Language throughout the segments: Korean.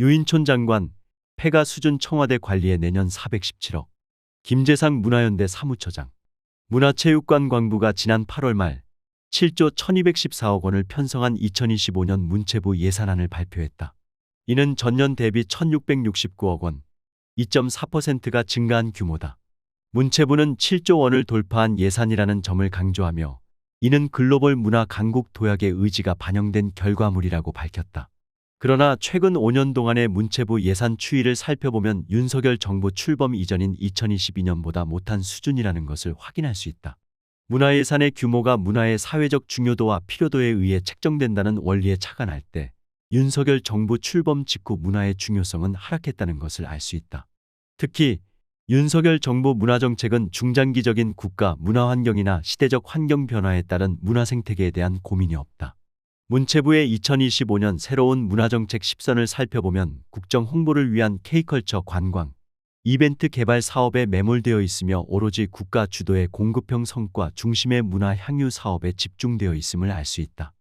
유인촌 장관, 폐가 수준 청와대 관리에 내년 417억. 김재상 문화연대 사무처장. 문화체육관광부가 지난 8월 말 7조 1214억 원을 편성한 2025년 문체부 예산안을 발표했다. 이는 전년 대비 1669억 원, 2.4%가 증가한 규모다. 문체부는 7조 원을 돌파한 예산이라는 점을 강조하며 이는 글로벌 문화 강국 도약의 의지가 반영된 결과물이라고 밝혔다. 그러나 최근 5년 동안의 문체부 예산 추이를 살펴보면 윤석열 정부 출범 이전인 2022년보다 못한 수준이라는 것을 확인할 수 있다. 문화예산의 규모가 문화의 사회적 중요도와 필요도에 의해 책정된다는 원리에 착안할 때 윤석열 정부 출범 직후 문화의 중요성은 하락했다는 것을 알 수 있다. 특히 윤석열 정부 문화정책은 중장기적인 국가 문화환경이나 시대적 환경 변화에 따른 문화생태계에 대한 고민이 없다. 문체부의 2025년 새로운 문화정책 10선을 살펴보면 국정 홍보를 위한 K컬처 관광, 이벤트 개발 사업에 매몰되어 있으며 오로지 국가 주도의 공급형 성과 중심의 문화 향유 사업에 집중되어 있음을 알 수 있다.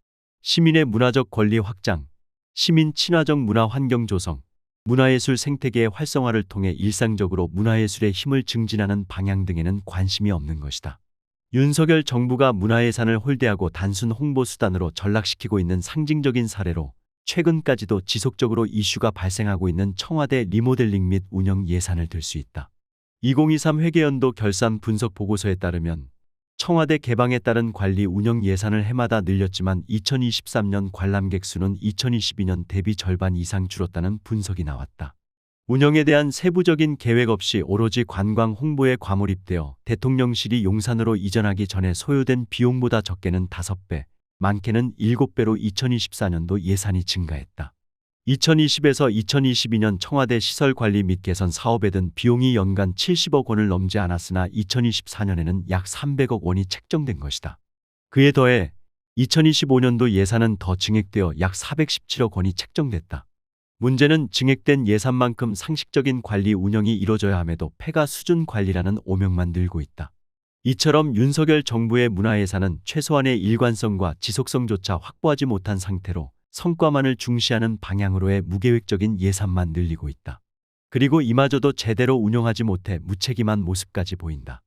시민의 문화적 권리 확장, 시민 친화적 문화 환경 조성, 문화예술 생태계의 활성화를 통해 일상적으로 문화예술의 힘을 증진하는 방향 등에는 관심이 없는 것이다. 윤석열 정부가 문화예산을 홀대하고 단순 홍보 수단으로 전락시키고 있는 상징적인 사례로 최근까지도 지속적으로 이슈가 발생하고 있는 청와대 리모델링 및 운영 예산을 들 수 있다. 2023 회계연도 결산 분석 보고서에 따르면 청와대 개방에 따른 관리 운영 예산을 해마다 늘렸지만 2023년 관람객 수는 2022년 대비 절반 이상 줄었다는 분석이 나왔다. 운영에 대한 세부적인 계획 없이 오로지 관광 홍보에 과몰입되어 대통령실이 용산으로 이전하기 전에 소요된 비용보다 적게는 5배, 많게는 7배로 2024년도 예산이 증가했다. 2020에서 2022년 청와대 시설관리 및 개선 사업에 든 비용이 연간 70억 원을 넘지 않았으나 2024년에는 약 300억 원이 책정된 것이다. 그에 더해 2025년도 예산은 더 증액되어 약 417억 원이 책정됐다. 문제는 증액된 예산만큼 상식적인 관리 운영이 이뤄져야 함에도 폐가 수준 관리라는 오명만 늘고 있다. 이처럼 윤석열 정부의 문화예산은 최소한의 일관성과 지속성조차 확보하지 못한 상태로 성과만을 중시하는 방향으로의 무계획적인 예산만 늘리고 있다. 그리고 이마저도 제대로 운영하지 못해 무책임한 모습까지 보인다.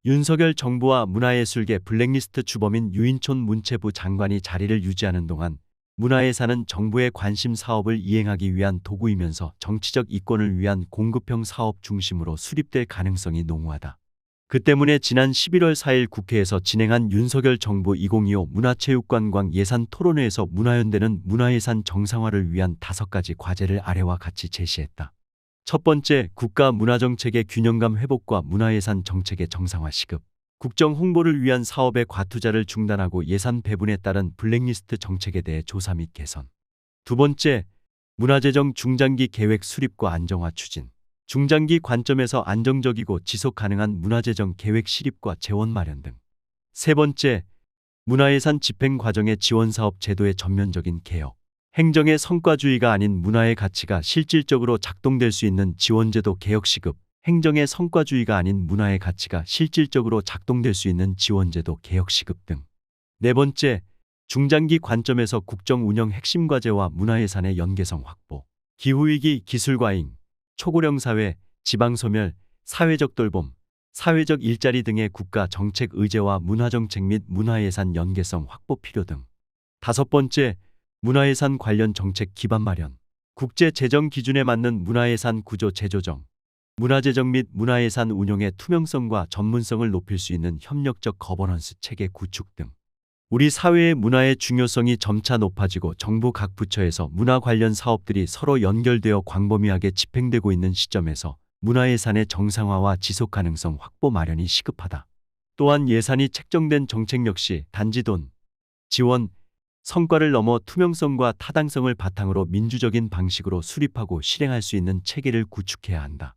윤석열 정부와 문화예술계 블랙리스트 주범인 유인촌 문체부 장관이 자리를 유지하는 동안 문화예산은 정부의 관심 사업을 이행하기 위한 도구이면서 정치적 이권을 위한 공급형 사업 중심으로 수립될 가능성이 농후하다. 그 때문에 지난 11월 4일 국회에서 진행한 윤석열 정부 2025 문화체육관광 예산 토론회에서 문화연대는 문화예산 정상화를 위한 5가지 과제를 아래와 같이 제시했다. 첫 번째, 국가 문화정책의 균형감 회복과 문화예산 정책의 정상화 시급. 국정 홍보를 위한 사업의 과투자를 중단하고 예산 배분에 따른 블랙리스트 정책에 대해 조사 및 개선. 두 번째, 문화재정 중장기 계획 수립과 안정화 추진. 중장기 관점에서 안정적이고 지속 가능한 문화재정 계획 실입과 재원 마련 등. 세 번째, 문화예산 집행 과정의 지원사업 제도의 전면적인 개혁. 행정의 성과주의가 아닌 문화의 가치가 실질적으로 작동될 수 있는 지원제도 개혁 시급. 행정의 성과주의가 아닌 문화의 가치가 실질적으로 작동될 수 있는 지원제도 개혁 시급 등. 네 번째, 중장기 관점에서 국정 운영 핵심 과제와 문화예산의 연계성 확보. 기후위기, 기술과잉, 초고령 사회, 지방소멸, 사회적 돌봄, 사회적 일자리 등의 국가 정책 의제와 문화정책 및 문화예산 연계성 확보 필요 등. 다섯 번째, 문화예산 관련 정책 기반 마련. 국제 재정 기준에 맞는 문화예산 구조 재조정. 문화재정 및 문화예산 운용의 투명성과 전문성을 높일 수 있는 협력적 거버넌스 체계 구축 등. 우리 사회의 문화의 중요성이 점차 높아지고 정부 각 부처에서 문화 관련 사업들이 서로 연결되어 광범위하게 집행되고 있는 시점에서 문화예산의 정상화와 지속가능성 확보 마련이 시급하다. 또한 예산이 책정된 정책 역시 단지 돈, 지원, 성과를 넘어 투명성과 타당성을 바탕으로 민주적인 방식으로 수립하고 실행할 수 있는 체계를 구축해야 한다.